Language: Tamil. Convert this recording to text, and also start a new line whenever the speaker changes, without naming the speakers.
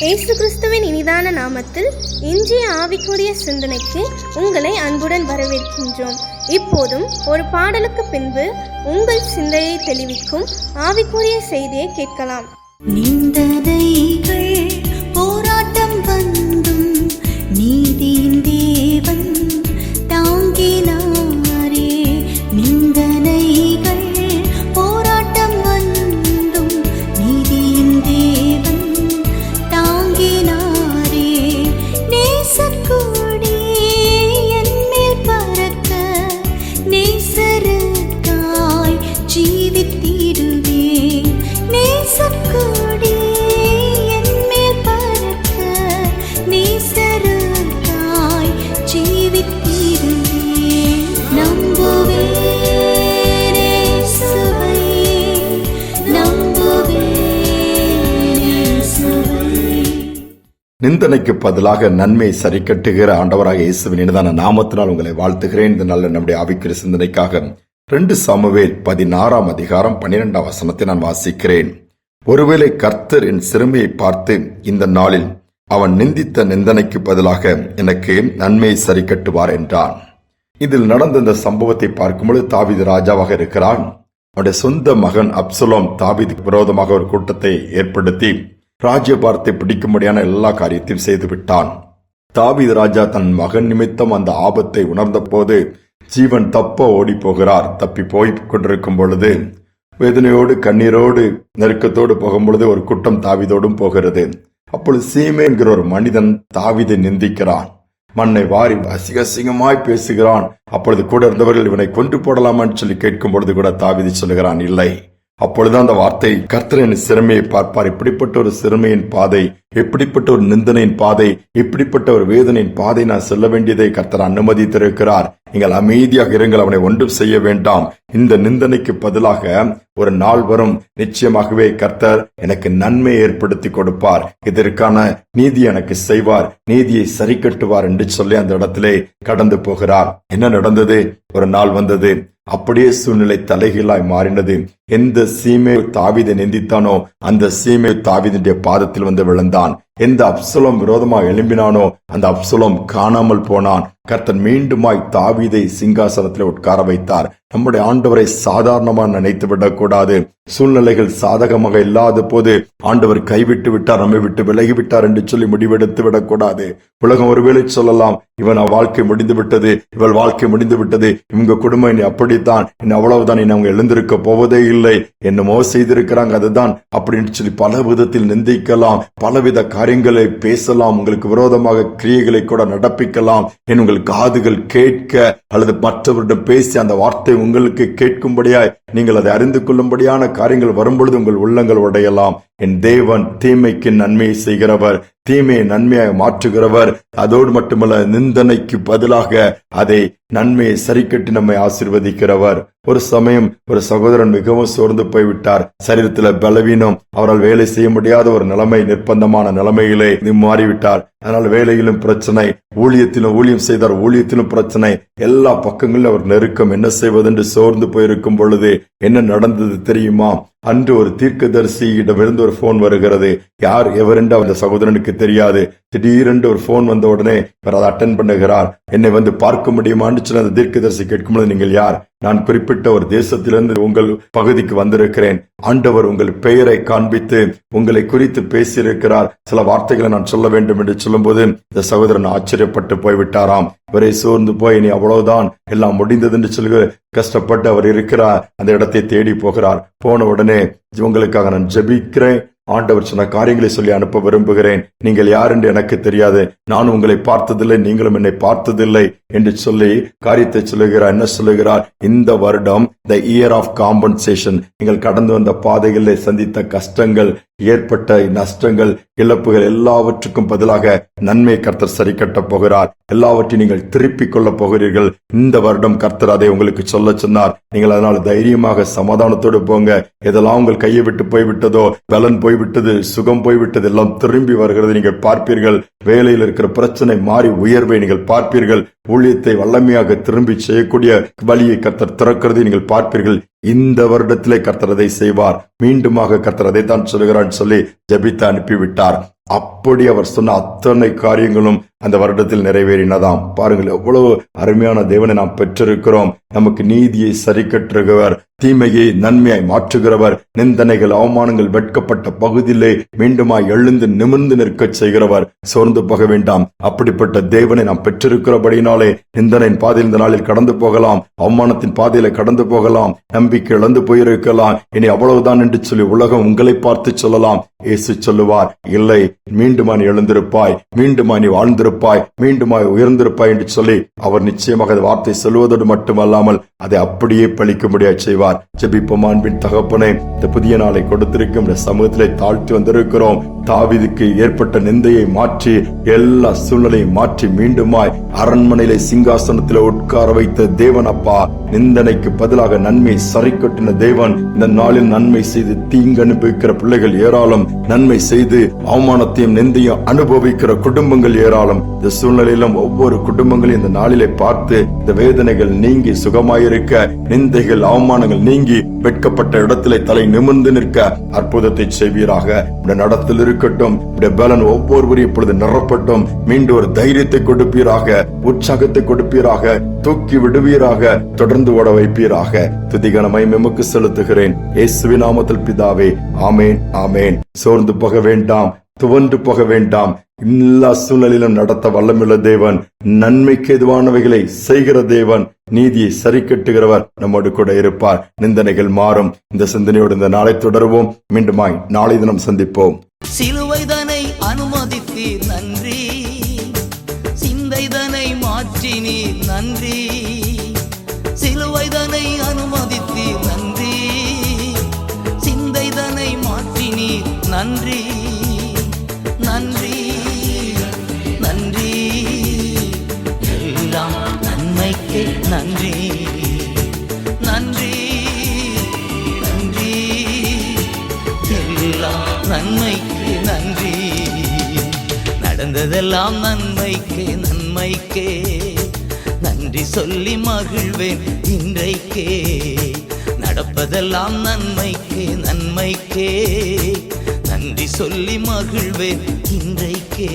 இயேசு கிறிஸ்துவின் இனிதான நாமத்தில் இன்றைய ஆவிக்குரிய சிந்தனைக்கு உங்களை அன்புடன் வரவேற்கின்றோம். இப்போதும் ஒரு பாடலுக்கு பின்பு உங்கள் சிந்தையை தெளிவிக்கும் ஆவிக்குரிய செய்தியை கேட்கலாம்.
நிந்தனைகள் போராட்டம் வந்தும் நீதியின் தேவன் தாங்கினாரே. நிந்தனைகள் போராட்டம் வந்தும் நீதியின் தேவன் தாங்கினாரே. நேசக்கூடி என்மேல் பறக்க நேசருக்காய் ஜீவித்திடுவே. நேசக்கூடி என்மேல் பறக்க நேசருக்காய் ஜீவித்திடுவே. நம்புவேன் இயேசுவை, நம்புவேன் இயேசுவை.
நிந்தனைக்கு பதிலாக நன்மை சரி கட்டுகிற ஆண்டவராக இயேசுவின் இனிதான நாமத்தினால் உங்களை வாழ்த்துகிறேன். இந்த நல்ல நம்முடைய ஆவிக்குரிய சிந்தனைக்காக 2 சாமுவேல் 16 அதிகாரம் 12 வசனத்தை நான் வாசிக்கிறேன். ஒருவேளை கர்த்தர் என் சிறுமையை பார்த்து இந்த நாளில் அவன் நிந்தித்த நிந்தனைக்கு பதிலாக எனக்கு நன்மையை சரி கட்டுவார் என்றான். இதில் நடந்த இந்த சம்பவத்தை பார்க்கும்போது தாவீது ராஜாவாக இருக்கிறான். அவனுடைய சொந்த மகன் அப்சலோம் தாவீதுக்கு விரோதமாக ஒரு கூட்டத்தை ஏற்படுத்தி ராஜ்யபாரத்தை பிடிக்கும்படியான எல்லா காரியத்தையும் செய்து விட்டான். தாவீது ராஜா தன் மகன் நிமித்தம் அந்த ஆபத்தை உணர்ந்த போது ஜீவன் தப்ப ஓடி போகிறார். தப்பி போய் கொண்டிருக்கும் பொழுது வேதனையோடு கண்ணீரோடு நெருக்கத்தோடு போகும்பொழுது ஒரு கூட்டம் தாவீதோடும் போகிறது. அப்பொழுது சீமே என்கிற ஒரு மனிதன் தாவீதை நிந்திக்கிறான். மண்ணை வாரி அசிங்கமாய் பேசுகிறான். அப்பொழுது கூட இருந்தவர்கள் இவனை கொன்று போடலாமான்னு சொல்லி கேட்கும் பொழுது கூட தாவீது சொல்லுகிறான், இல்லை. அப்பொழுது அந்த வார்த்தை, கர்த்தர் என் சிறுமையை பார்ப்பார். இப்படிப்பட்ட ஒரு சிறுமையின் பாதை, எப்படிப்பட்ட ஒரு நிந்தனையின் பாதை, இப்படிப்பட்ட ஒரு வேதனையின் பாதை நான் செல்ல வேண்டியதை கர்த்தர் அனுமதித்திருக்கிறார். நீங்கள் அமைதியாக இருங்கள், அவனை ஒன்றும் செய்ய வேண்டாம். இந்த நிந்தனைக்கு பதிலாக ஒரு நாள் வரும், நிச்சயமாகவே கர்த்தர் எனக்கு நன்மை ஏற்படுத்தி கொடுப்பார், இதற்கான நீதி எனக்கு செய்வார், நீதியை சரி கட்டுவார் என்று சொல்லி அந்த இடத்திலே கடந்து போகிறார். என்ன நடந்தது? ஒரு நாள் வந்தது, அப்படியே சூழ்நிலை தலைகீழாய் மாறினது. எந்த சீமே தாவீதை நிந்தித்தானோ அந்த சீமே தாவீதுடைய பாதத்தில் வந்து விழுந்தான். எந்த அப்சலோம் விரோதமாக எழும்பினானோ அந்த அப்சலோம் காணாமல் போனான். கர்த்தர் மீண்டுமாய் தாவீதை சிங்காசனத்தில் உட்கார வைத்தார். நம்முடைய ஆண்டவரை சாதாரணமாக நினைத்து விடக்கூடாது. சூழ்நிலைகள் சாதகமாக இல்லாத போது ஆண்டவர் கைவிட்டு விட்டார், நம்மை விட்டு விலகிவிட்டார் என்று சொல்லி முடிவெடுத்து விடக்கூடாது. உலகம் ஒருவேளை சொல்லலாம், இவன் வாழ்க்கை முடிந்து விட்டது, இவள் வாழ்க்கை முடிந்து விட்டது, இவங்க குடும்பம் இனி அப்படித்தான், இனி அவ்வளவுதான், இனி அவங்க எழுந்திருக்க போவதே இல்லை, என்னமோ செய்திருக்கிறாங்க அதுதான் அப்படின்னு சொல்லி பல விதத்தில் நிந்திக்கலாம், பலவித காரியங்களை பேசலாம், உங்களுக்கு விரோதமாக கிரியைகளை கூட நடப்பிக்கலாம். என் உங்கள் காதுகள் கேட்க அல்லது மற்றவரிடம் பேசி அந்த வார்த்தை உங்களுக்கு கேட்கும்படியாய் நீங்கள் அதை அறிந்து கொள்ளும்படியான காரியங்கள் வரும்பொழுது உங்கள் உள்ளங்கள் உடையலாம். என் தேவன் தீமைக்கு நன்மையை செய்கிறவர், தீமையை நன்மையாக மாற்றுகிறவர். அதோடு மட்டுமல்ல, நிந்தனைக்கு பதிலாக அதை நன்மையை சரி கட்டி நம்மை ஆசீர்வதிக்கிறவர். ஒரு சமயம் ஒரு சகோதரன் மிகவும் சோர்ந்து போய்விட்டார். சரீரத்தில் பலவீனம், அவரால் வேலை செய்ய முடியாத ஒரு நிலைமை, நிர்பந்தமான நிலைமையிலே மாறிவிட்டார். அதனால் வேலையிலும் பிரச்சனை, ஊழியம் செய்தார், ஊழியத்திலும் பிரச்சனை, எல்லா பக்கங்களிலும் அவர் நெருக்கம். என்ன செய்வதென்று சோர்ந்து போயிருக்கும் பொழுது என்ன நடந்தது தெரியுமா? அன்று ஒரு தீர்க்கதரிசியிடமிருந்து ஒரு போன் வருகிறது. யார் எவரென்று அந்த சகோதரனுக்கு தெரியாது. திடீரென்று ஒரு போன் வந்த உடனே அவர் அதை அட்டென்ட் பண்ணுகிறார். என்னை வந்து பார்க்க முடியுமான்னு சொல்லி அந்த தீர்க்கதரிசி கேட்கும்போது, நீங்கள் யார்? நான் குறிப்பிட்ட ஒரு தேசத்திலிருந்து உங்கள் பகுதிக்கு வந்திருக்கிறேன். ஆண்டவர் உங்கள் பெயரை காண்பித்து உங்களை குறித்து பேசியிருக்கிறார், சில வார்த்தைகளை நான் சொல்ல வேண்டும் என்று சொல்லும்போது இந்த சகோதரன் ஆச்சரியப்பட்டு போய்விட்டாராம். இவரை சோர்ந்து போய் இனி அவ்வளவுதான், எல்லாம் முடிந்தது என்று சொல்லுகிற கஷ்டப்பட்டு அவர் இருக்கிறார். அந்த இடத்தை தேடி போகிறார். போன உடனே உங்களுக்காக நான் ஜெபிக்கிறேன், ஆண்டவர் சொன்ன காரியங்களை சொல்லி அனுப்ப விரும்புகிறேன், நீங்கள் யார் என்று எனக்கு தெரியாது, நான் உங்களை பார்த்ததில்லை, நீங்களும் என்னை பார்த்ததில்லை என்று சொல்லி காரியத்தை சொல்லுகிறார். என்ன சொல்லுகிறார்? இந்த வருடம் த இயர் ஆஃப் காம்பன்சேஷன், நீங்கள் கடந்து வந்த பாதைகளில் சந்தித்த கஷ்டங்கள், ஏற்பட்ட நஷ்டங்கள், இழப்புகள் எல்லாவற்றுக்கும் பதிலாக நன்மை கர்த்தர் சரி கட்டப் போகிறார். எல்லாவற்றையும் நீங்கள் திருப்பிக் கொள்ளப் போகிறீர்கள். இந்த வருடம் கர்த்தர் அதை உங்களுக்கு சொல்ல சொன்னார். நீங்கள் அதனால் தைரியமாக சமாதானத்தோடு போங்க. எதெல்லாம் உங்கள் கையை விட்டு போய்விட்டதோ, பலன் போய்விட்டது, சுகம் போய்விட்டது, எல்லாம் திரும்பி வருகிறது நீங்கள் பார்ப்பீர்கள். வேலையில் இருக்கிற பிரச்சனை மாறி உயர்வை நீங்கள் பார்ப்பீர்கள். ஊழியத்தை வல்லமையாக திரும்பி செய்யக்கூடிய வழியை கர்த்தர் திறக்கிறதை நீங்கள் பார்ப்பீர்கள். இந்த வருடத்திலே கர்த்தர் அதை செய்வார். மீண்டுமாக கர்த்தர் அதைத்தான் சொல்லுகிறான் சொல்லி ஜெபித்து அனுப்பிவிட்டார். அப்படி அவர் சொன்ன அத்தனை காரியங்களும் அந்த வருடத்தில் நிறைவேறினதாம். பாருங்கள், எவ்வளவு அருமையான தேவனை நாம் பெற்றிருக்கிறோம். நமக்கு நீதியை சரி கட்டுகிறவர், தீமையை நன்மையாய் மாற்றுகிறவர், நிந்தனைகள் அவமானங்கள் வெட்கப்பட்ட பகுதியிலே மீண்டுமாய் எழுந்து நிமிர்ந்து நிற்க செய்கிறவர். சோர்ந்து போக வேண்டாம். அப்படிப்பட்ட தேவனை நாம் பெற்றிருக்கிறபடினாலே நிந்தனையின் பாதையில் இந்த நாளில் கடந்து போகலாம், அவமானத்தின் பாதையில கடந்து போகலாம், நம்பிக்கை இழந்து போயிருக்கலாம். இனி அவ்வளவுதான் என்று சொல்லி உலகம் உங்களை பார்த்து சொல்லலாம். இயேசு சொல்லுவார், இல்லை, மீண்டுமாய் எழுந்திருப்பாய், மீண்டுமாய் நீ வாழ்ந்திருப்பாய், மீண்டுமாய் உயர்ந்திருப்பாய் என்று சொல்லி அவர் நிச்சயமாக வார்த்தை சொல்வதோடு மட்டுமல்லாமல் அதை அப்படியே பழிக்கும்படியாக செய்வார். ஜெபிப்போம். அன்பின் தகப்பனே, இந்த புதிய நாளை கொடுத்திருக்கும் இந்த சமூகத்திலே தாழ்த்தி வந்திருக்கிறோம். தாவீதுக்கு ஏற்பட்ட நிந்தையை மாற்றி, எல்லா சூழ்நிலையும் மாற்றி மீண்டுமாய் அரண்மனையிலே சிங்காசனத்திலே உட்கார வைத்த தேவன் அப்பா, நிந்தனைக்கு பதிலாக நன்மை சரி கட்டின தேவன். இந்த நாளில் நன்மை செய்து தீங்கு அனுபவிக்கிற பிள்ளைகள் ஏராளம், நன்மை செய்து அவமானத்தையும் நிந்தையும் அனுபவிக்கிற குடும்பங்கள் ஏராளம். இந்த சூழ்நிலையிலும் ஒவ்வொரு குடும்பங்களையும் இந்த நாளிலே பார்த்து இந்த வேதனைகள் நீங்கி சுகமாயிருக்க, நிந்தைகள் அவமானங்கள் நீங்கி வெட்கப்பட்ட இடத்திலே தலை நிமிர்ந்து நிற்க அற்புதத்தை செய்வீராக. உடைய நடத்தில் இருக்கட்டும், உடைய பலன் ஒவ்வொருவரையும் இப்பொழுது நிரப்பட்டும். மீண்டும் ஒரு தைரியத்தை கொடுப்பீராக, உற்சாகத்தை கொடுப்பீராக, தூக்கி விடுவீராக, தொடர்ந்து ஓட வைப்பீராக. துதிகனமை எமக்கு செலுத்துகிறேன் இயேசுவின் நாமத்தில் பிதாவே, ஆமேன், ஆமேன். சோர்ந்து போக வேண்டாம், துவண்டு போக வேண்டாம். எல்லா சூழ்நிலையிலும் நடத்த வல்லமுள்ள தேவன், நன்மைக்கு எதுவானவைகளை செய்கிற தேவன், நீதியை சரி கட்டுகிறவர் நம்மோடு கூட இருப்பார். நிந்தனைகள் மாறும். இந்த சிந்தனையோடு இந்த நாளை தொடருவோம். மீண்டுமாய் நாளை தினம் சந்திப்போம்.
சிலுவைதனை அனுமதித்தீர் நன்றி, சிந்தைதனை மாற்றினீர் நன்றி. சிலுவைதனை அனுமதித்தீர் நன்றி, சிந்தைதனை மாற்றினீர் நன்றி. நன்றி நன்றி, எல்லாம் நன்மைக்கு நன்றி. நன்றி நன்றி, எல்லாம் நன்மைக்கு நன்றி. நடந்ததெல்லாம் நன்மைக்கே நன்மைக்கே, நன்றி சொல்லி மகிழ்வேன் இன்றைக்கே. நடப்பதெல்லாம் நன்மைக்கே நன்மைக்கே, நன்றி சொல்லி மகிழ்வேன் இன்றைக்கே.